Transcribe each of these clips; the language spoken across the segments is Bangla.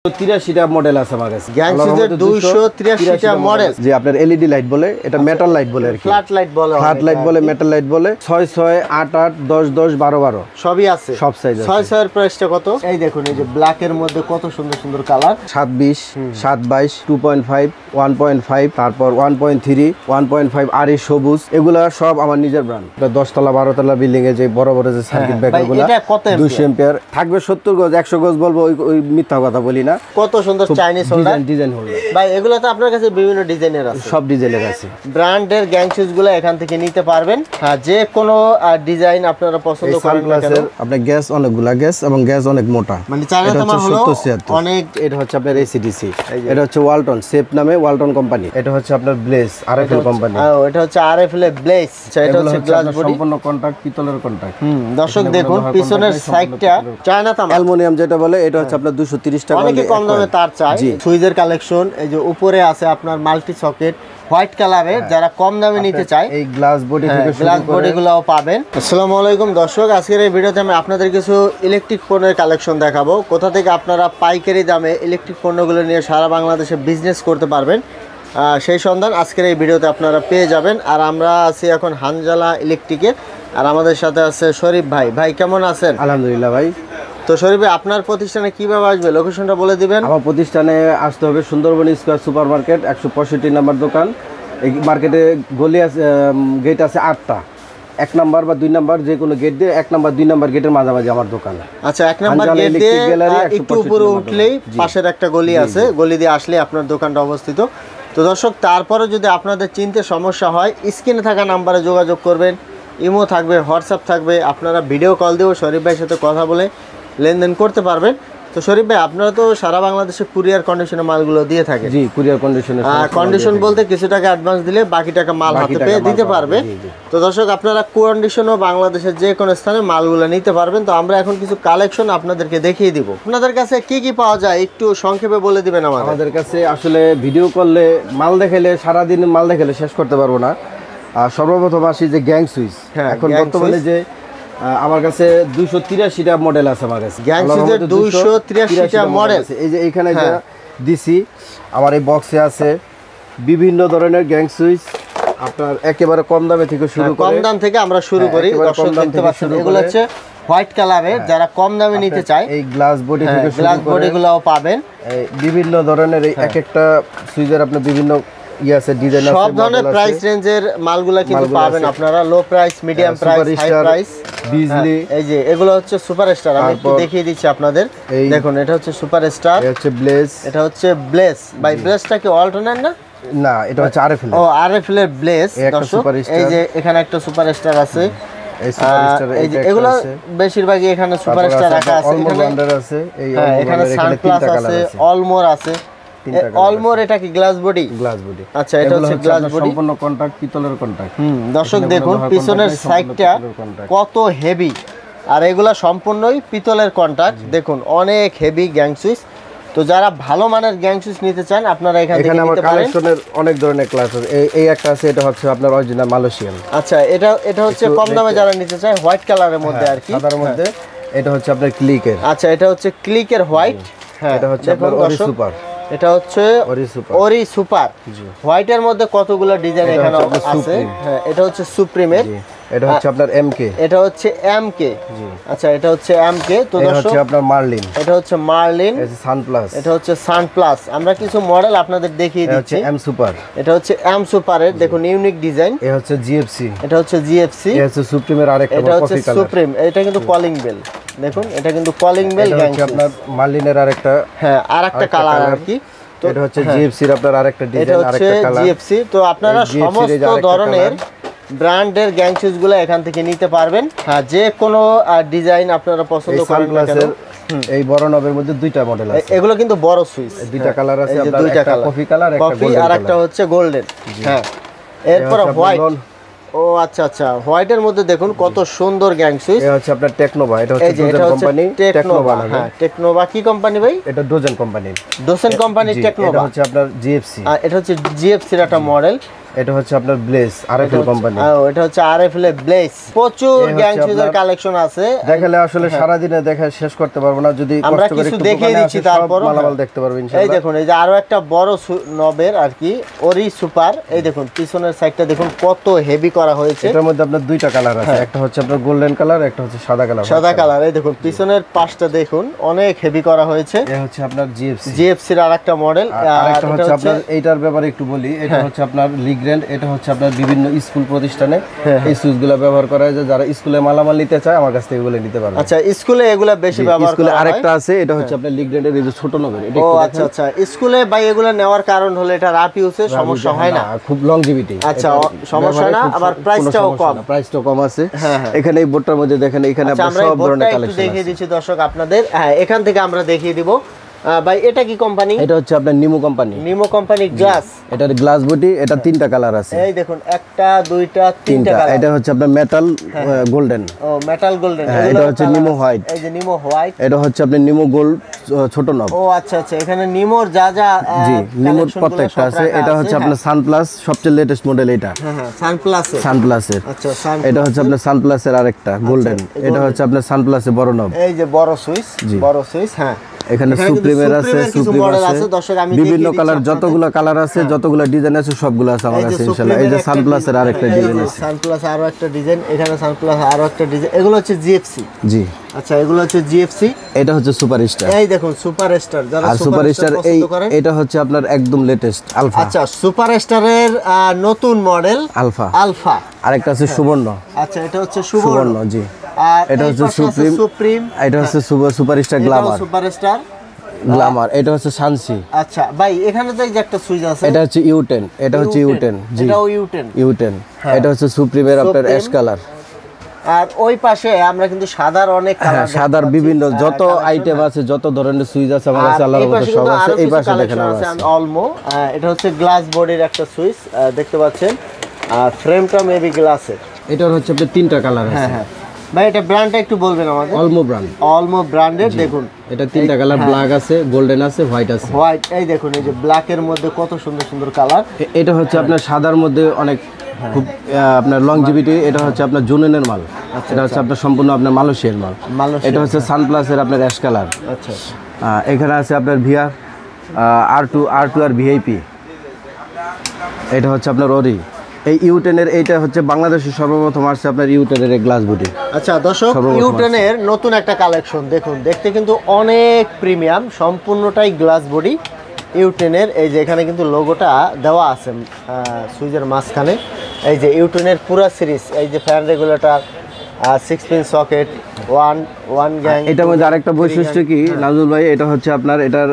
83টা মডেল আছে আমার কাছে। গ্যাংসিজের 283টা মডেল। জি, আপনার এলইডি লাইট বলে, এটা মেটাল লাইট বলে আর কি। ফ্ল্যাট লাইট বলে, ফ্ল্যাট লাইট বলে, মেটাল লাইট বলে। 6 6 8 8 10 10 12 12 সবই আছে, সব সাইজ আছে। 6 6 এর প্রাইসটা কত? এই দেখুন, এই যে ব্ল্যাক এর মধ্যে কত সুন্দর সুন্দর কালার। 7 20 7 22 2.5 1.5 তারপর 1.3 1.5 আর এই সবুজ, এগুলা সব আমার নিজের ব্র্যান্ড। এটা 10 তলা 12 তলা বিল্ডিং এ যে বড় বড় যে সার্কিট ব্রেকারগুলো, এটা কত 200 এম্পিয়ার থাকবে। 70 গজ 100 গজ বলবো, ওই মিথ্যা কথা বলি না। কত সুন্দর চাইনিজ হোল্ডার, ডিজাইন হোল্ডার ভাই। এগুলো তো আপনার কাছে বিভিন্ন ডিজাইনের আছে, সব ডিজাইনের আছে। ব্র্যান্ডের গ্যাংসিজ গুলো এখান থেকে নিতে পারবেন। হ্যাঁ, যে কোনো ডিজাইন আপনারা পছন্দ করেন না কেন। আপনার গ্যাস অনেকগুলা গ্যাস এবং গ্যাস অনেক মোটা, মানে চায়না তোমার হলো অনেক। এটা হচ্ছে আপনার এসিডিসি, এটা হচ্ছে ওয়ালটন সেফ নামে, ওয়ালটন কোম্পানি। এটা হচ্ছে আপনার ব্লেজ আরএফএল কোম্পানি। এটা হচ্ছে আরএফএল ব্লেজ। এটা হচ্ছে গ্লাস বডি, সম্পূর্ণ কন্টাক্ট, পিতলের কন্টাক্ট। দর্শক দেখুন পিছনের সাইডটা চায়না তামা, অ্যালুমিনিয়াম যেটা বলে, এটা হচ্ছে আপনার 230 টাকা। অনেকে কম দামে তার চায়। সুইজের কালেকশন, এই যে উপরে আছে আপনার মাল্টি সকেট হোয়াইট কালারের, যারা কম দামে নিতে চায় এই গ্লাস বডি থেকে গ্লাস বডিগুলোও পাবেন। আসসালামু আলাইকুম দর্শক, আজকের এই ভিডিওতে আমি আপনাদের কিছু ইলেকট্রিক পণ্যের কালেকশন দেখাবো, কোথা থেকে আপনারা পাইকারি দামে ইলেকট্রিক পণ্যগুলো নিয়ে সারা বাংলাদেশে বিজনেস করতে পারবেন, সেই সন্ধান আজকের এই ভিডিওতে আপনারা পেয়ে যাবেন। আর আমরা আছি এখন হানজালা ইলেকট্রিকে, আর আমাদের সাথে আছে শরীফ ভাই। ভাই কেমন আছেন? আলহামদুলিল্লাহ ভাই। তো শরীফ ভাই, আপনার প্রতিষ্ঠানে কিভাবে আসবে, লোকেশনটা বলে দিবেন। আমার প্রতিষ্ঠানে আসতে হবে সুন্দরবন স্কয়ার সুপার মার্কেট, 165 নম্বর দোকান। এই মার্কেটে গলি আছে, গেট আছে 8টা। 1 নাম্বার বা 2 নাম্বার যে কোনো গেট দিয়ে 1 নাম্বার 2 নাম্বার গেটের মাঝামাঝি আমার দোকান। আচ্ছা, 1 নাম্বার গেট দিয়ে একটু উপরে উঠলেই পাশের একটা গলি আছে, গলি দিয়ে আসলে আপনার দোকানটা অবস্থিত। তো দর্শক, তারপরে যদি আপনাদের চিনতে সমস্যা হয়, স্ক্রিনে থাকা নাম্বারে যোগাযোগ করবেন। ইমো থাকবে, হোয়াটসঅ্যাপ থাকবে, আপনারা ভিডিও কল দিয়েও শরীফ ভাইয়ের সাথে কথা বলে লেনদেন করতে পারবেন। তো শরীফ ভাই, আপনারা তো সারা বাংলাদেশে কুরিয়ার কন্ডিশনে মালগুলো দিয়ে থাকেন। জি, কুরিয়ার কন্ডিশনে। কন্ডিশন বলতে কিছু টাকা অ্যাডভান্স দিলে বাকি টাকা মাল হাতে পেয়ে দিতে পারবে। তো দর্শক, আপনারা কন্ডিশনও বাংলাদেশের যে কোনো স্থানে মালগুলো নিতে পারবেন। তো আমরা এখন কিছু কালেকশন আপনাদেরকে দেখিয়ে দিব। আপনাদের কাছে কি কি পাওয়া যায় একটু সংক্ষেপে বলে দিবেন আমাদের। আমাদের কাছে আসলে ভিডিও করলে মাল দেখাইলে সারাদিন মাল দেখাইলে শেষ করতে পারবো না। সর্বপ্রথম আসি যে গ্যাং সুইচ। এখন বর্তমানে যে আমার কাছে 283টা মডেল আছে আমার কাছে। গ্যাংসিজের 283টা মডেল। এই যে এখানে যে দিছি, আমার এই বক্সে আছে বিভিন্ন ধরনের গ্যাং সুইচ। আপনার একেবারে কম দামে থেকে শুরু করে, কম দাম থেকে আমরা শুরু করি। দর্শক দেখতে পাচ্ছেন, এগুলো হচ্ছে হোয়াইট কালারের, যারা কম দামে নিতে চায় এই গ্লাস বডি থেকে গ্লাস বডিগুলোও পাবেন। বিভিন্ন ধরনের এই এক একটা সুইচের আপনার বিভিন্ন আছে, ডিজাইন আছে, সব ধরনের প্রাইস রেঞ্জের মালগুলা কিন্তু পাবেন আপনারা। Low price, medium price, high price, বিজলি। এই যে এগুলো হচ্ছে সুপারস্টার, আমি একটু দেখিয়ে দিচ্ছি আপনাদের। দেখুন, এটা হচ্ছে সুপারস্টার, এটা হচ্ছে ব্লেজ, এটা হচ্ছে ব্লেজ। ভাই, ব্লেজটা কি অল্টারনেট না? না, এটা হচ্ছে আরএফএল। ও, আরএফএল এর ব্লেজ। দর্শক, এই যে এখানে একটা সুপারস্টার আছে, এই সুপারস্টার, এই যে এগুলো বেশিরভাগই এখানে সুপারস্টার রাখা আছে। এখানে সানপ্লাস আছে, অলমোর আছে। অলমোর এটা কি গ্লাস বডি? Glass body. আচ্ছা, এটা হচ্ছে গ্লাস বডি, সম্পূর্ণ কন্টাক্ট, পিতলের কন্টাক্ট। দর্শক দেখুন পিছনের সাইডটা কত হেভি, আর এগুলা সম্পূর্ণই পিতলের কন্টাক্ট। দেখুন, অনেক হেভি গ্যাং সুইচ। তো যারা ভালো মানের গ্যাং সুইচ নিতে চান, আপনারা এখান থেকে নিতে পারেন। কালেকশনের অনেক ধরনের ক্লাস আছে। এই একটা আছে, এটা হচ্ছে আপনার অরিজিনাল মালয়েশিয়ান। আচ্ছা, এটা হচ্ছে কম দামে যারা নিতে চায়, হোয়াইট কালারের মধ্যে আর কি, সাদার মধ্যে। এটা হচ্ছে আপনার ক্লিকের। আচ্ছা, এটা হচ্ছে ক্লিকের হোয়াইট। হ্যাঁ, এটা হচ্ছে আপনার ওরি সুপার। এটা হচ্ছে ওরি সুপার। হোয়াইটের মধ্যে কতগুলো ডিজাইন এখানে আছে। হ্যাঁ, এটা হচ্ছে সুপ্রিমের। এটা হচ্ছে আপনার এমকে। এটা হচ্ছে এমকে। আচ্ছা, এটা হচ্ছে এমকে। তো দর্শক, এটা হচ্ছে আপনার মার্লিন। এটা হচ্ছে মার্লিন। এটা সানপ্লাস। এটা হচ্ছে সানপ্লাস। আমরা কিছু মডেল আপনাদের দেখিয়ে দিচ্ছি। M super. এটা হচ্ছে এম সুপারের, দেখুন ইউনিক ডিজাইন। এটা হচ্ছে জিএফসি। এটা হচ্ছে জিএফসি। এটা হচ্ছে সুপ্রিমের আরেকটা, এটা হচ্ছে সুপ্রিম। এটা কিন্তু কলিং বেল। দেখুন, এটা কিন্তু কলিং বেল গ্যাং সুইচ। আপনার মার্লিনের আরেকটা, হ্যাঁ, আরেকটা কালার আর কি। তো এটা হচ্ছে জিএফসির আপনার আরেকটা ডিজাইন, আরেকটা কালার। জিএফসি। তো আপনারা সমস্ত ধরনের ব্র্যান্ডের গ্যাং সুইচগুলো এখান থেকে নিতে পারবেন। হ্যাঁ, যে কোনো ডিজাইন আপনারা পছন্দ করেন না কেন। এই বড় নবের মধ্যে 2টা মডেল আছে। এগুলো কিন্তু বড় সুইচ, 2টা কালার আছে। আপনার একটা কফি কালার, একটা গোল্ডেন, আর একটা হচ্ছে গোল্ডেন। হ্যাঁ, এরপর হোয়াইট। ও আচ্ছা আচ্ছা, হোয়াইটের মধ্যে দেখুন কত সুন্দর গ্যাং সুইচ। এটা হচ্ছে আপনার টেকনোভা। এটা হচ্ছে ডোজেন কোম্পানি। টেকনোভা। হ্যাঁ, টেকনোভা কি কোম্পানি ভাই? এটা ডোজেন কোম্পানি। ডোজেন কোম্পানি টেকনোভা। এটা হচ্ছে আপনার জিএফসি। এটা হচ্ছে জিএফসি এর একটা মডেল। এটা হচ্ছে আপনার ব্লেজ আরএফএল কোম্পানি। এটা হচ্ছে আরএফএল ব্লেজ। প্রচুর গ্যাং সুইচের কালেকশন আছে, দেখালে আসলে সারা দিনে দেখা শেষ করতে পারবো না, যদি আমরা কষ্ট করে কিছু একটু দেখিয়ে দিচ্ছি তারপর মালামাল দেখতে পারবেন এই ইনশাআল্লাহ। দেখুন এই যে আরো একটা বড় নবের আর কি ওরি সুপার, এই দেখুন পিছনের সাইডটা দেখুন কত হেভি করা হয়েছে। এটার মধ্যে আপনার দুইটা কালার আছে, একটা হচ্ছে আপনার গোল্ডেন কালার, একটা হচ্ছে সাদা কালার। সাদা কালার, এই দেখুন পিছনের পাশটা দেখুন অনেক হেভি করা হয়েছে। এটা হচ্ছে আপনার জিএফসি এর আরেকটা মডেল। আরেকটা হচ্ছে আপনার এইটার ব্যাপারে একটু বলি, এটা হচ্ছে আপনার লিগ্র্যান্ড। এটা হচ্ছে আপনার বিভিন্ন স্কুল প্রতিষ্ঠানে এই সুইচগুলো ব্যবহার করা হয়, যারা স্কুলে মালামাল নিতে চায় আমার কাছ থেকে এগুলো নিতে পারবে। আচ্ছা স্কুলে এগুলো বেশি ব্যবহার করা হয়। আরেকটা আছে, এটা হচ্ছে আপনার লিগ্র্যান্ডের এই যে ছোট নবের। এটা ও আচ্ছা আচ্ছা, স্কুলে ভাই এগুলো নেওয়ার কারণ হলো এটা রাফ ইউজে সমস্যা হয় না, খুব লংজিভিটি। আচ্ছা সমস্যা না, আবার প্রাইসটাও কম। প্রাইসটাও কম আছে। এখানে এই বোর্ডটার মধ্যে দেখেন, এখানে আপনারা সব ধরনের কালেকশন আছে। দেখিয়ে দিচ্ছি দর্শক আপনাদের, এখান থেকে আমরা দেখিয়ে দিব। ভাই এটা কি কোম্পানি? এটা হচ্ছে আপনার নিমো কোম্পানি। নিমো কোম্পানি গ্লাস, এটার গ্লাস বডি। এটা তিনটা কালার আছে, এই দেখুন একটা দুইটা তিনটা কালার। এটা হচ্ছে আপনার মেটাল গোল্ডেন। ও মেটাল গোল্ডেন। এটা হচ্ছে নিমো হোয়াইট। এই যে নিমো হোয়াইট। এটা হচ্ছে আপনার নিমো গোল্ড ছোট নব। ও আচ্ছা আচ্ছা, এখানে নিমোর যা যা জি নিমোর প্রত্যেকটা আছে। এটা হচ্ছে আপনার সানপ্লাস সবচেয়ে লেটেস্ট মডেল। এটা হ্যাঁ সানপ্লাসের। সানপ্লাসের আচ্ছা এটা হচ্ছে আপনার সানপ্লাসের আরেকটা গোল্ডেন। এটা হচ্ছে আপনার সানপ্লাসের বড় নব, এই যে বড় সুইচ, বড় সুইচ। হ্যাঁ এখানে সুপ্রিমের আছে, সুপ্রিম আছে, দর্শক আমি বিভিন্ন কালার, যতগুলো কালার আছে, যতগুলো ডিজাইন আছে সবগুলো আছে আমার কাছে ইনশাআল্লাহ। এই যে সানপ্লাসের আরেকটা ডিজাইন আছে, সানপ্লাস আরো একটা ডিজাইন, এখানে সানপ্লাস আরো একটা ডিজাইন। এগুলো হচ্ছে জিএফসি। জি আচ্ছা এগুলো হচ্ছে জিএফসি। এটা হচ্ছে সুপারস্টার। এই দেখুন সুপারস্টার, যারা সুপারস্টার এই এটা হচ্ছে আপনার একদম লেটেস্ট আলফা। আচ্ছা সুপারস্টারের নতুন মডেল আলফা। আলফা আরেকটা আছে সুবর্ণ। আচ্ছা এটা হচ্ছে সুবর্ণ। জি আর এটা হচ্ছে সুপ্রিম। এটা হচ্ছে সুপারস্টার গ্ল্যামার। Superstar Glamour. এটা হচ্ছে সানসি। আচ্ছা ভাই এখানে তো এই যে একটা সুইচ আছে, এটা হচ্ছে ইউ10। এটা হচ্ছে ইউ10। জি এটাও ইউ10। ইউ10 এটা হচ্ছে সুপ্রিমের আপনার অ্যাশ কালার। আর ওই পাশে আমরা কিন্তু সাদার অনেক কালার, সাদার বিভিন্ন যত আইটেম আছে, যত ধরনের সুইচ আছে আমার কাছে আল্লাহর রহমতে সব আছে। এই পাশে দেখেন আছে অলমো। এটা হচ্ছে গ্লাস বডির একটা সুইচ দেখতে পাচ্ছেন, আর ফ্রেমটা মেবি গ্লাসের। এটার হচ্ছে আপনার তিনটা কালার আছে। হ্যাঁ ভাই এটা ব্র্যান্ডটা একটু বলবেন আমাদের? Olmo brand. অলমো ব্র্যান্ডের। দেখুন এটা তিনটা কালার, ব্ল্যাক আছে, গোল্ডেন আছে, হোয়াইট আছে। হোয়াইট, এই দেখুন এই যে ব্ল্যাকের মধ্যে কত সুন্দর সুন্দর কালার। এটা হচ্ছে আপনার সাদার মধ্যে অনেক খুব আপনার লংজিভিটি। এটা হচ্ছে আপনার জুনেনের মাল। এটা হচ্ছে আপনার সম্পূর্ণ আপনার মালয়েশিয়ার মাল। এটা হচ্ছে সানপ্লাসের আপনার অ্যাশ কালার। আচ্ছা এখানে আছে আপনার ভিআর আর2 আর ভিআইপি। এটা হচ্ছে আপনার ওরি। এই ইউ10 এর এইটা হচ্ছে বাংলাদেশের সর্বপ্রথম আসছে আপনার ইউ10 এর গ্লাস বডি। আচ্ছা দর্শক ইউ10 এর নতুন একটা কালেকশন দেখুন, দেখতে কিন্তু অনেক প্রিমিয়াম, সম্পূর্ণটাই গ্লাস বডি ইউ10 এর। এই যে এখানে কিন্তু লোগোটা দেওয়া আছে সুইচের মাঝখানে। এই যে ইউ10 এর পুরো সিরিজ, এই যে fan regulator, 6 pin socket, one gang. এটার মধ্যে আরেকটা বৈশিষ্ট্য কি নাজুল ভাই, এটা হচ্ছে আপনার এটার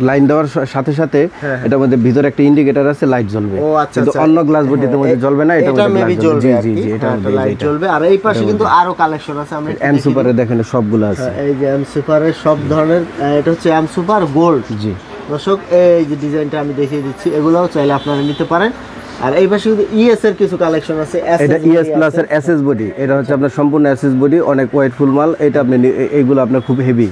লাইন দেওয়ার সাথে সাথে এটার মধ্যে ভিতরে একটা ইন্ডিকেটর আছে, লাইট জ্বলবে। ও আচ্ছা, কিন্তু অন্য গ্লাস বডিতে মধ্যে জ্বলবে না, এটা মেবি জ্বলবে। জি জি এটা লাইট জ্বলবে। আর এই পাশে কিন্তু আরো কালেকশন আছে, আমরা এম সুপারে দেখেন সবগুলো আছে। এই যে এম সুপারের সব ধরনের, এটা হচ্ছে এম সুপার গোল্ড। জি দর্শক এই যে ডিজাইনটা আমি দেখিয়ে দিচ্ছি, এগুলোও চাইলে আপনারা নিতে পারেন। আর এই পাশে কিন্তু ইএস এর কিছু কালেকশন আছে। এটা ইএস প্লাস এর এসএস বডি। এটা হচ্ছে আপনার সম্পূর্ণ এসএস বডি, অনেক ওয়েটফুল মাল। এটা আপনি এইগুলো আপনার খুব হেভি,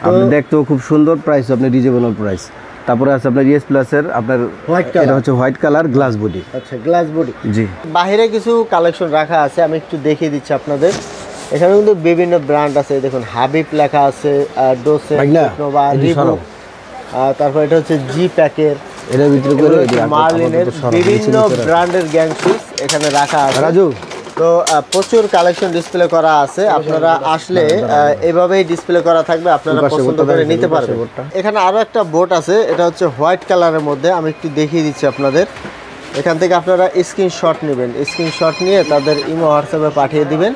আপনি দেখতেও খুব সুন্দর, প্রাইস আপনি রিজনেবল প্রাইস। তারপরে আছে আপনার ইএস প্লাস এর আপনার হোয়াইট কালার। এটা হচ্ছে হোয়াইট কালার গ্লাস বডি। আচ্ছা গ্লাস বডি। জি বাইরে কিছু কালেকশন রাখা আছে, আমি একটু দেখিয়ে দিচ্ছি আপনাদের। এখানে কিন্তু বিভিন্ন ব্র্যান্ড আছে, দেখুন হাবিব লেখা আছে, ডোসে, নোভা, রিবুক, তারপর এটা হচ্ছে জি প্যাকের, এর ভিতরে করে মার্লিনের বিভিন্ন ব্র্যান্ডের গ্যাং সুইচ এখানে রাখা আছে। রাজু তো প্রচুর কালেকশন ডিসপ্লে করা আছে, আপনারা আসলে এভাবেই ডিসপ্লে করা থাকবে, আপনারা পছন্দ করে নিতে পারবেন। এখানে আরো একটা বোর্ড আছে, এটা হচ্ছে হোয়াইট কালারের মধ্যে, আমি একটু দেখিয়ে দিচ্ছি আপনাদের। এখান থেকে আপনারা স্ক্রিনশট নেবেন, স্ক্রিনশট নিয়ে তাদের ইমো হোয়াটসঅ্যাপে পাঠিয়ে দিবেন।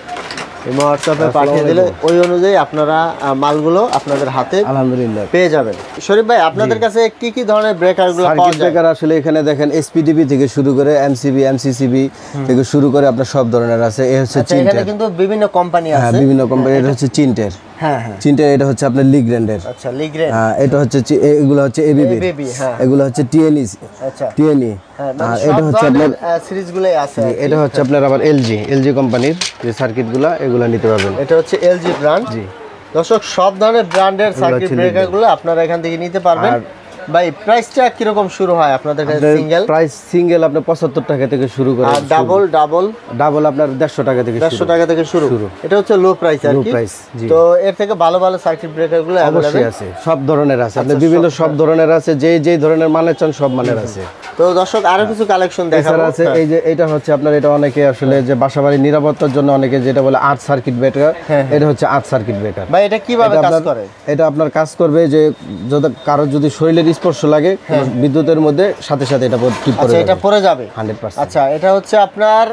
ইমো হোয়াটসঅ্যাপে পাঠিয়ে দিলে ওই অনুযায়ী আপনারা মালগুলো আপনাদের হাতে আলহামদুলিল্লাহ পেয়ে যাবেন। শরীফ ভাই আপনাদের কাছে কি কি ধরনের ব্রেকারগুলো পাওয়া যায়? ব্রেকার আসলে এখানে দেখেন এসপিডিবি থেকে শুরু করে এমসিবি এমসিসিবি থেকে শুরু করে আপনার সব ধরনের আছে। এই হচ্ছে চিনটের, এখানে কিন্তু বিভিন্ন কোম্পানি আছে। হ্যাঁ বিভিন্ন কোম্পানি। এটা হচ্ছে চিনটের। হ্যাঁ হ্যাঁ চিনটের। এটা হচ্ছে আপনার লিগ্র্যান্ডের। আচ্ছা লিগ্র্যান্ড। হ্যাঁ এটা হচ্ছে এগুলো হচ্ছে এবিবি। হ্যাঁ এগুলো হচ্ছে টিএনই। আচ্ছা টিএনই। আর এটা হচ্ছে আপনার সিরিজগুলোই আছে। এটা হচ্ছে আপনার আবার এলজি কোম্পানির যে সার্কিটগুলো, এগুলো নিতে পারবেন। এটা হচ্ছে এলজি ব্র্যান্ড। জি দর্শক সব ধরনের ব্র্যান্ডের সার্কিট ব্রেকারগুলো আপনারা এখান থেকে নিতে পারবেন। ভাই প্রাইসটা কি রকম শুরু হয় আপনাদের কাছে সিঙ্গেল? প্রাইস সিঙ্গেল আপনার 75 টাকা থেকে শুরু করে, আর ডাবল আপনার 150 টাকা থেকে 150 টাকা থেকে শুরু। এটা হচ্ছে লো প্রাইস আর কি। তো এর থেকে ভালো ভালো সার্কিট ব্রেকার গুলো অবশ্যই আছে, সব ধরনের আছে, আপনি বিভিন্ন সব ধরনের আছে, যে ধরনের মানের চান সব মানের আছে। তো দর্শক আরো কিছু কালেকশন দেখাবো আছে। এই যে এটা হচ্ছে আপনার, এটা অনেকে আসলে যে বাসাবাড়ির নিরাপত্তার জন্য অনেকে যেটা বলে 8 সার্কিট ব্রেকার, এটা হচ্ছে 8 সার্কিট ব্রেকার। ভাই এটা কিভাবে কাজ করে? এটা আপনার কাজ করবে যে যদি কারো যদি শরীরের স্পর্শ লাগে বিদ্যুতের মধ্যে সাথে সাথে এটা টিপ করে, এটা পড়ে যাবে 100%। আচ্ছা এটা হচ্ছে আপনার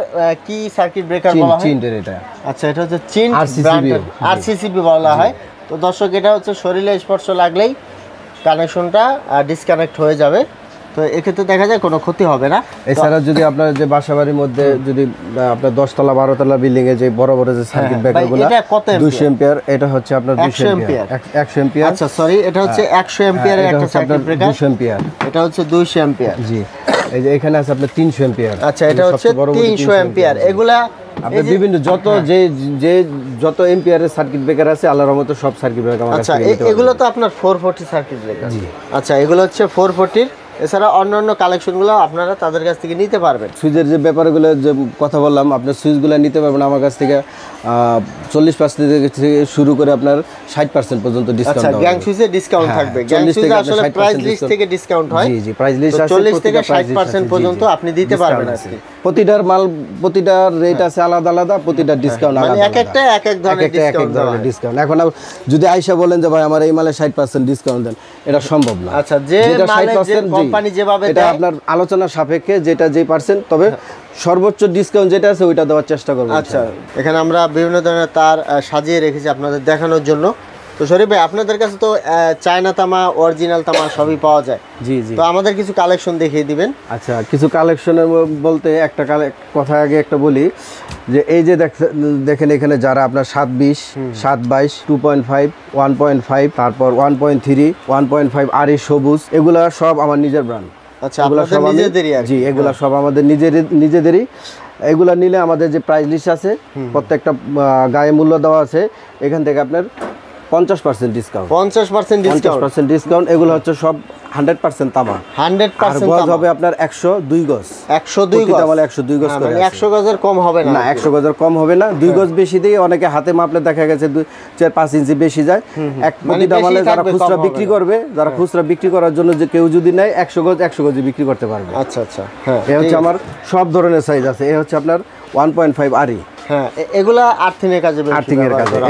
কি সার্কিট ব্রেকার বলা হয়? চিন্টের এটা। আচ্ছা এটা হচ্ছে চিন্ট ব্র্যান্ডের আরসিসিবি বলা হয়। তো দর্শক এটা হচ্ছে শরীরে স্পর্শ লাগলেই কানেকশনটা ডিসকানেক্ট হয়ে যাবে, তো এক্ষেত্রে দেখা যায় কোনো ক্ষতি হবে না। এছাড়া যদি আপনার যে বাসাবাড়ির মধ্যে যদি আপনার 10 তলা 12 তলা বিল্ডিং এ যে বড় বড় যে সার্কিট ব্রেকারগুলো, এটা কত 200 এম্পিয়ার, এটা হচ্ছে আপনার 200 এম্পিয়ার 100 এম্পিয়ার। আচ্ছা সরি, এটা হচ্ছে 100 এম্পিয়ারের একটা সার্কিট ব্রেকার, 200 এম্পিয়ার, এটা হচ্ছে 200 এম্পিয়ার। জি, এই যে এখানে আছে আপনার 300 এম্পিয়ার। আচ্ছা এটা হচ্ছে 300 এম্পিয়ার। এগুলা আপনি বিভিন্ন যত এম্পিয়ারের সার্কিট ব্রেকার আছে আল্লাহর রহমতে সব সার্কিট ব্রেকার আমার কাছে। আচ্ছা এগুলো তো আপনার 440 সার্কিট ব্রেকার। আচ্ছা এগুলো হচ্ছে 440। এছাড়া অন্যান্য কালেকশনগুলো আপনারা তাদের কাছ থেকে নিতে পারবেন। সুইচের যে ব্যাপারগুলো যে কথা বললাম, আপনার সুইচগুলো নিতে পারবেন আমার কাছ থেকে 40% থেকে শুরু করে আপনার 60% পর্যন্ত ডিসকাউন্ট। আচ্ছা গ্যাং সুইচে ডিসকাউন্ট থাকবে। গ্যাং সুইচে আসলে প্রাইস লিস্ট থেকে ডিসকাউন্ট হয়। জি জি, প্রাইস লিস্ট আছে 40 থেকে 60% পর্যন্ত আপনি দিতে পারবেন আজকে। প্রতিটার মাল প্রতিটার রেট আছে আলাদা আলাদা, প্রতিটার ডিসকাউন্ট আলাদা, মানে এক একটা এক এক ধরনের ডিসকাউন্ট। এখন যদি আইসা বলেন যে ভাই আমার এই মালে 60% ডিসকাউন্ট দেন, এটা সম্ভব না। আচ্ছা যে মালে যে কোম্পানি যেভাবে এটা আপনার আলোচনা সাপেক্ষে যেটা যে পার্সেন্ট, তবে সর্বোচ্চ ডিসকাউন্ট যেটা আছে ওইটা দেওয়ার চেষ্টা করব। আচ্ছা এখানে আমরা বিভিন্ন ধরনের তার সাজিয়ে রেখেছি আপনাদের দেখানোর জন্য। তো শরীফ ভাই আপনাদের কাছে তো চায়না তামা, অরিজিনাল তামা সবই পাওয়া যায়। জি জি, তো আমাদের কিছু কালেকশন দেখিয়ে দিবেন। আচ্ছা কিছু কালেকশনের বলতে একটা কথা আগে একটা বলি, যে এই যে দেখেন এখানে যারা আপনার 720, 722, 2.5, 1.5, তারপর 1.3, 1.5 আর এই সবুজ, এগুলা সব আমার নিজের ব্র্যান্ড। আচ্ছা আপনাদের নিজেদেরই? জি এগুলা সব আমাদের নিজেদেরই। এগুলা নিলে আমাদের যে প্রাইস লিস্ট আছে প্রত্যেকটা গায়ে মূল্য দেওয়া আছে, এখান থেকে আপনার 50% ডিসকাউন্ট। 50% ডিসকাউন্ট। এগুলো হচ্ছে সব 100% তামা। 100% গজ হবে আপনার 102 গজ। 102 গজ, মানে 102 গজ করে। 100 গজের কম হবে না? না 100 গজের কম হবে না, 2 গজ বেশি দিয়ে অনেকে হাতে মাপলে দেখা গেছে 4-5 ইঞ্চি বেশি যায়। এক প্রতিটা মালে যারা খুচরা বিক্রি করবে, যারা খুচরা বিক্রি করার জন্য যে কেউ যদি নেয় 100 গজ বিক্রি করতে পারবে। আচ্ছা আচ্ছা হ্যাঁ, এই হচ্ছে আমার সব ধরনের সাইজ আছে। এই হচ্ছে আপনার 1.5 আরই। হ্যাঁ এগুলা আর্থিংয়ের কাজে,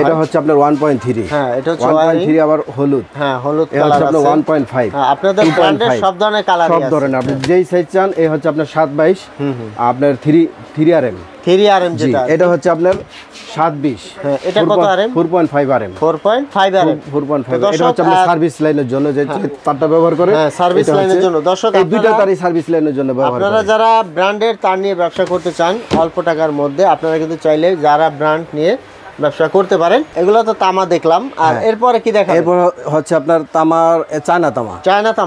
এটা হচ্ছে আপনার 1.3। হ্যাঁ এটা হচ্ছে 1.3 আবার হলুদ। হ্যাঁ হলুদ কালার আছে। আপনার 1.5। হ্যাঁ আপনাদের ব্র্যান্ডের সব ধরনের কালার আছে, সব ধরনের আপনি যেই সাইজ চান। এই হচ্ছে আপনার 722, আপনার 3 আরএম। 3 আরএম যেটা, এটা হচ্ছে আপনার 720। হ্যাঁ এটা কত আরএম? 4.5 আরএম। 4.5 আরএম। 4.5। এটা হচ্ছে আপনার সার্ভিস লাইনের জন্য যে তারটা ব্যবহার করে। হ্যাঁ সার্ভিস লাইনের জন্য। দর্শক এই দুইটা তারই সার্ভিস লাইনের জন্য ব্যবহার করে। আপনারা যারা ব্র্যান্ডের তার নিয়ে ব্যবসা করতে চান অল্প টাকার মধ্যে, আপনারা কিন্তু চাইলে যারা ব্র্যান্ড নিয়ে ব্যবসা করতে পারেন। এগুলো তো তামা দেখলাম, আর এরপরে কি দেখাবেন? এরপর হচ্ছে আপনার তামার চায়না তামা,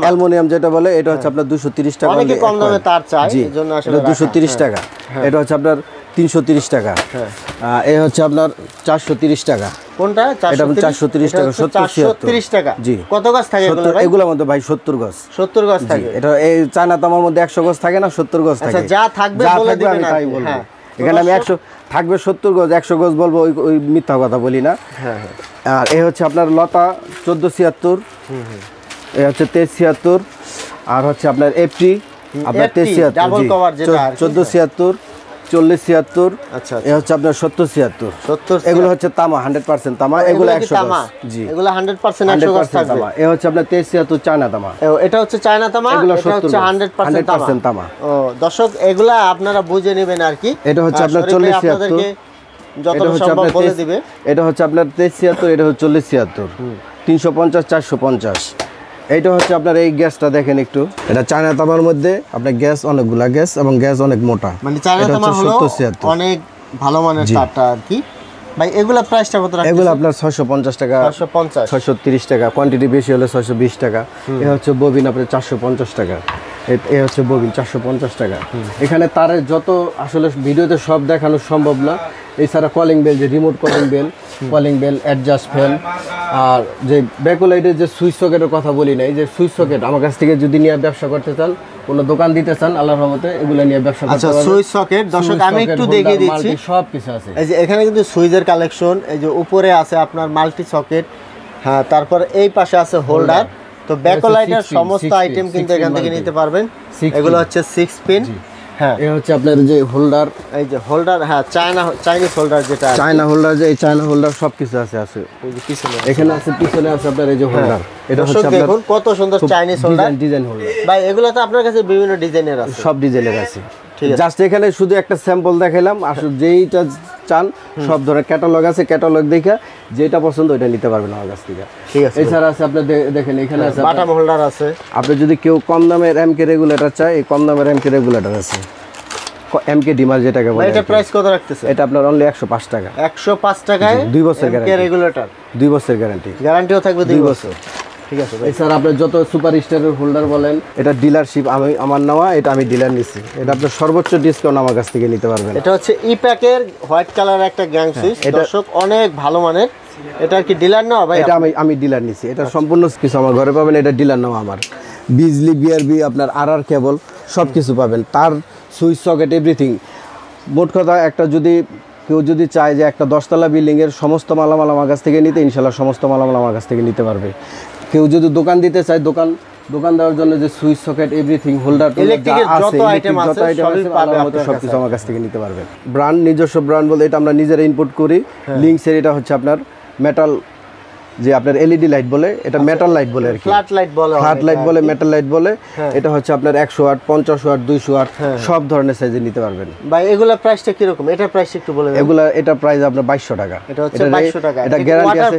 অ্যালুমিনিয়াম যেটা বলে, এটা হচ্ছে আপনার 230 টাকা। অনেকে কম দামে তার চাই, এজন্য আসলে 230 টাকা। এটা হচ্ছে আপনার 330 টাকা। এই হচ্ছে আপনার 430 টাকা। কোনটা? এটা 430 টাকা। 430 টাকা। জি। কত গজ থাকে এগুলো ভাই? এগুলোর মধ্যে ভাই 70 গজ। 70 গজ থাকে। এটা এই চায়না তামার মধ্যে 100 গজ থাকে না, 70 গজ থাকে। আচ্ছা যা থাকবে বলে দিবেন, আমি তাই বলবো। এখানে আমি 100 থাকবে 70 গজ, 100 গজ বলবো, ওই মিথ্যা কথা বলি না। হ্যাঁ। আর এই হচ্ছে আপনার লতা 1476, এই হচ্ছে 1376, আর হচ্ছে আপনার এফটি আপনার 1376, ডাবল কভার যেটা 1476, 4076। আচ্ছা এই হচ্ছে আপনার 7076। এগুলো হচ্ছে তামা, 100% তামা। এগুলো 100 গজ। জি এগুলো 100% 100 গজ থাকবে। এই হচ্ছে আপনার 1376 চায়না তামা। এটা হচ্ছে চায়না তামা, এগুলো এটা হচ্ছে 100% তামা। ও দর্শক এগুলা আপনারা বুঝে নেবেন আর কি। এটা হচ্ছে আপনার 4076, যত সম্ভব বলে দিবে। এটা হচ্ছে আপনার 1376, এটা হচ্ছে 4076, 350, 450। এইটা হচ্ছে আপনার এই গ্যাসটা দেখেন একটু, এটা চায়না তামার মধ্যে আপনার গ্যাস অনেকগুলা গ্যাস, এবং গ্যাস অনেক মোটা। মানে চায়না তামা হলো অনেক ভালো মানের তারটা আর কি। ভাই এগুলা প্রাইসটা কত রাখছেন? এগুলো আপনার 650 টাকা, 650, 630 টাকা, কোয়ান্টিটি বেশি হলে 620 টাকা। এটা হচ্ছে ববিন আপনার 450 টাকা। এ হচ্ছে ববিন 450 টাকা। এখানে তারের যত আসলে ভিডিওতে সব দেখানো সম্ভব না, এছাড়া কলিং বেল, যে remote calling bell, adjust fan, আর যে ব্যাকলাইটের যে সুইচ সকেটের কথা বলি নাই, যে সুইচ সকেট আমার কাছ থেকে যদি নিয়ে ব্যবসা করতে চান, কোনো দোকান দিতে চান, আল্লাহর রহমতে এগুলো নিয়ে ব্যবসা করতে পারবেন। সুইচ সকেট দর্শক আমি একটু দেখিয়ে দিচ্ছি, সব কিছু আছে। এই যে এখানে কিন্তু সুইচের কালেকশন, এই যে উপরে আছে আপনার মাল্টি সকেট, হ্যাঁ, তারপর এই পাশে আছে হোল্ডার। তো ব্যাকলাইটের সমস্ত আইটেম কিন্তু এখান থেকে নিতে পারবেন। এগুলো হচ্ছে 6 পিন। হ্যাঁ, এই হচ্ছে আপনার যে হোল্ডার, এই যে হোল্ডার, হ্যাঁ, চাইনিজ হোল্ডার, যেটা চায়না হোল্ডার, যে এই চায়না হোল্ডার সব কিছু আছে। এই যে পিছনে এখানে আছে, পিছনে আছে আপনার এই যে হোল্ডার। এটা হচ্ছে আপনার দেখুন কত সুন্দর চাইনিজ হোল্ডার, ডিজাইন হোল্ডার। ভাই এগুলো তো আপনার কাছে বিভিন্ন ডিজাইনের আছে, সব ডিজাইনের আছে। জাস্ট এখানে শুধু একটা স্যাম্পল দেখাইলাম, আসলে যেইটা চান সব ধরনের ক্যাটালগ আছে, ক্যাটালগ দেখে যেটা পছন্দ ওইটা নিতে পারবেন আমার কাছ থেকে। ঠিক আছে, এছাড়া আছে আপনার দেখেন এখানে আছে বাটাম হোল্ডার আছে। আপনি যদি কেউ কম দামের এমকে রেগুলেটর চায়, এই কম দামের এমকে রেগুলেটর আছে, এমকে ডিমার যেটাকে বলে। এটা প্রাইস কত রাখতেছে? এটা আপনার অনলি 105 টাকা। 105 টাকায় 2 বছর গ্যারান্টি, রেগুলেটর 2 বছর গ্যারান্টি, গ্যারান্টিও থাকবে 2 বছর। ঠিক আছে ভাই। এছাড়া আপনার যত সুপার স্টারের হোল্ডার বলেন, এটা ডিলারশিপ আমার নেওয়া, এটা আমি ডিলার নিছি, এটা আপনার সর্বোচ্চ ডিসকাউন্ট আমার কাছ থেকে নিতে পারবেন। এটা হচ্ছে ইপ্যাকের হোয়াইট কালার একটা গ্যাং সুইচ, দর্শক অনেক ভালো মানের। এটা কি ডিলার নেওয়া ভাই? এটা আমি ডিলার নিছি, এটা সম্পূর্ণ কিছু আমার ঘরে পাবেন, এটা ডিলার নেওয়া আমার। বিজলি, বিআরবি, আপনার আরআর কেবল সব কিছু পাবেন, তার সুইচ সকেট এভরিথিং। মোট কথা একটা যদি কেউ যদি চায় যে একটা 10তলা বিল্ডিংয়ের সমস্ত মালামাল আমার কাছ থেকে নিতে, ইনশাল্লাহ সমস্ত মালামাল আমার কাছ থেকে নিতে পারবে। কেউ যদি দোকান দিতে চায়, দোকান দেওয়ার জন্য যে সুইচ সকেট এভরিথিং, হোল্ডার, যত আইটেম আছে সব কিছু আমার কাছ থেকে নিতে পারবেন। ব্র্যান্ড, নিজস্ব ব্র্যান্ড বলতে এটা আমরা নিজেরা ইম্পোর্ট করি। লিংসের এটা হচ্ছে আপনার মেটাল, যে আপনার এলইডি লাইট বলে, এটা মেটাল লাইট বলে আর কি, ফ্ল্যাট লাইট বলে, মেটাল লাইট বলে। এটা হচ্ছে আপনার 100 ওয়াট, 50 ওয়াট, 200 ওয়াট সব ধরনের সাইজে নিতে পারবেন। ভাই এগুলা প্রাইসটা কি রকম? এটার প্রাইস একটু বলে দেন। এটা প্রাইস আপনার 2200 টাকা। এটা হচ্ছে 2200 টাকা। এটা গ্যারান্টি আছে,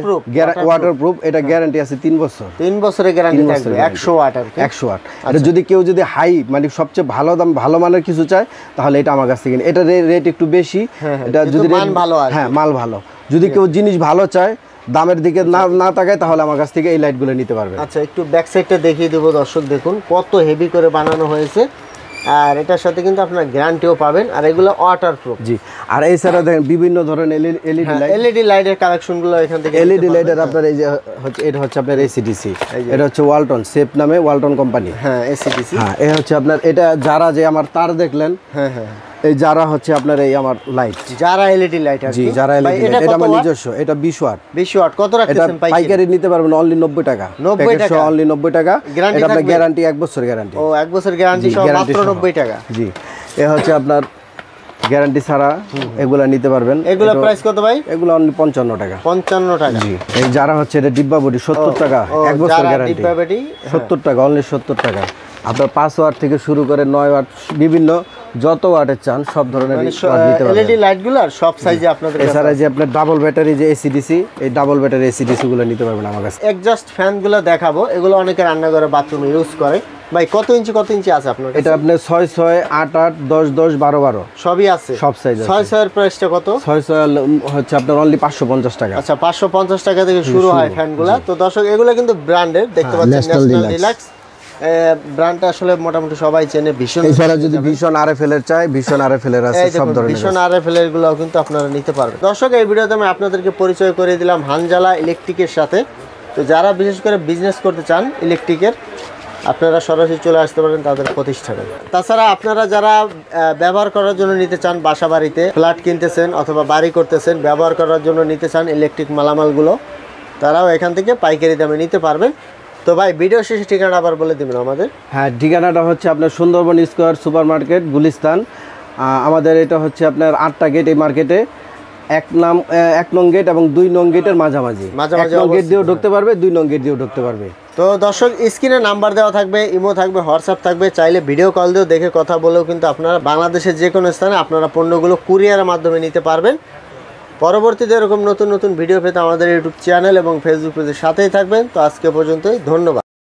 ওয়াটারপ্রুফ, এটা গ্যারান্টি আছে 3 বছর। 3 বছরের গ্যারান্টি থাকবে 100 ওয়াট আর কি। 100 ওয়াট। আর যদি কেউ হাই মানে সবচেয়ে ভালো দাম, ভালো মানের কিছু চায়, তাহলে এটা আমার কাছ থেকে এটা রেট একটু বেশি। এটা যদি মান ভালো আছে, হ্যাঁ মাল ভালো। যদি কেউ জিনিস ভালো চায়, দামের দিকে না তাকায়, তাহলে আমার কাছ থেকে এই লাইটগুলো নিতে পারবে। আচ্ছা, একটু ব্যাক সাইডটা দেখিয়ে দেবো দর্শক, দেখুন কত হেভি করে বানানো হয়েছে। আর এটার সাথে কিন্তু আপনার গ্যারান্টিও পাবেন, আর এগুলো ওয়াটারপ্রুফ। জি, আর এছাড়া দেখেন বিভিন্ন ধরনের এলইডি লাইটের কালেকশনগুলো এখান থেকে, এলইডি লাইটের আপনার এই যে হচ্ছে, এটা হচ্ছে আপনার এসিডিসি, এটা হচ্ছে ওয়ালটন সেফ নামে, ওয়ালটন কোম্পানি। হ্যাঁ, এসিডিসি। হ্যাঁ, এই হচ্ছে আপনার এটা যারা, যে আমার তার দেখলেন, হ্যাঁ হ্যাঁ, এই যারা হচ্ছে আপনার এই আমার লাইট, যারা এলইডি লাইট আর কি। জি, যারা এলইডি লাইট, এটা আমার নিজস্ব, এটা 20 ওয়াট। 20 ওয়াট কত রাখতেছেন পাইকারি নিতে পারবেন অনলি 90 টাকা। 90 টাকা, অনলি 90 টাকা। এটা আপনার গ্যারান্টি 1 বছর গ্যারান্টি। ও 1 বছর গ্যারান্টি সহ মাত্র 90 টাকা। জি, এ হচ্ছে আপনার গ্যারান্টি ছাড়া এগুলা নিতে পারবেন। এগুলা প্রাইস কত ভাই? এগুলো অনলি 55 টাকা। 55 টাকা। জি, এই যারা হচ্ছে এটা ডিব্বা বডি 70 টাকা, 1 বছর গ্যারান্টি। ডিব্বা বডি 70 টাকা, অনলি 70 টাকা। আপনার 5 ওয়াট থেকে শুরু করে 9 ওয়াট, বিভিন্ন যত ওয়াটের চান সব ধরনের এলইডি লাইটগুলো সব সাইজে আপনাদের কাছে। এছাড়া যে আপনার ডাবল ব্যাটারি যে এসিডিসি, এই ডাবল ব্যাটারি এসিডিসি গুলো নিতে পারবেন আমার কাছে। এক্সজস্ট ফ্যানগুলো দেখাবো, এগুলো অনেকে রান্নাঘরে বাথরুমে ইউজ করে। ভাই কত ইঞ্চি আছে আপনার কাছে? এটা আপনার 6, 6, 8, 8, 10, 10, 12, 12 সবই আছে, সব সাইজ আছে। 6 এর প্রাইসটা কত? 6 হচ্ছে আপনার অনলি 550 টাকা। আচ্ছা, 550 টাকা থেকে শুরু হয় ফ্যানগুলো। তো দর্শক এগুলো কিন্তু ব্র্যান্ডের, দেখতে পাচ্ছেন ন্যাশনাল ডিলাক্স ব্র্যান্ডটা আসলে মোটামুটি সবাই চেনে। ভীষণ, এছাড়া যদি ভীষণ আরএফএল এর চাই, ভীষণ আরএফএল এর আছে সব ধরনের। ভীষণ আরএফএল এর গুলোও কিন্তু আপনারা নিতে পারবেন। দর্শক, এই ভিডিওতে আমি আপনাদেরকে পরিচয় করে দিলাম হানজালা ইলেকট্রিকের সাথে। তো যারা বিশেষ করে বিজনেস করতে চান ইলেকট্রিকের, আপনারা সরাসরি চলে আসতে পারেন তাদের প্রতিষ্ঠানে। তাছাড়া আপনারা যারা ব্যবহার করার জন্য নিতে চান, বাসা বাড়িতে ফ্ল্যাট কিনতেছেন অথবা বাড়ি করতেছেন, ব্যবহার করার জন্য নিতে চান ইলেকট্রিক মালামালগুলো, তারাও এখান থেকে পাইকারি দামে নিতে পারবেন। তো ভাই, ভিডিও শেষে ঠিকানা আবার বলে দিবেন আমাদের। হ্যাঁ, ঠিকানাটা হচ্ছে আপনার Sundarban square super market, Gulistan. আমাদের এটা হচ্ছে আপনার 8টা গেট এই মার্কেটে, 1 নং গেট এবং 2 নং গেটের মাঝামাঝি। 1 নং গেট দিয়েও ঢুকতে পারবে, 2 নং গেট দিয়েও ঢুকতে পারবে। তো দর্শক, স্ক্রিনে নাম্বার দেওয়া থাকবে, ইমো থাকবে, হোয়াটসঅ্যাপ থাকবে, চাইলে ভিডিও কল দিয়েও দেখে কথা বলেও কিন্তু আপনারা বাংলাদেশের যে কোনো স্থানে আপনারা পণ্যগুলো কুরিয়ারের মাধ্যমে নিতে পারবেন। পরবর্তীতে এরকম নতুন নতুন ভিডিও পেতে আমাদের ইউটিউব চ্যানেল এবং ফেসবুক পেজের সাথেই থাকবেন। তো আজকে পর্যন্তই, ধন্যবাদ।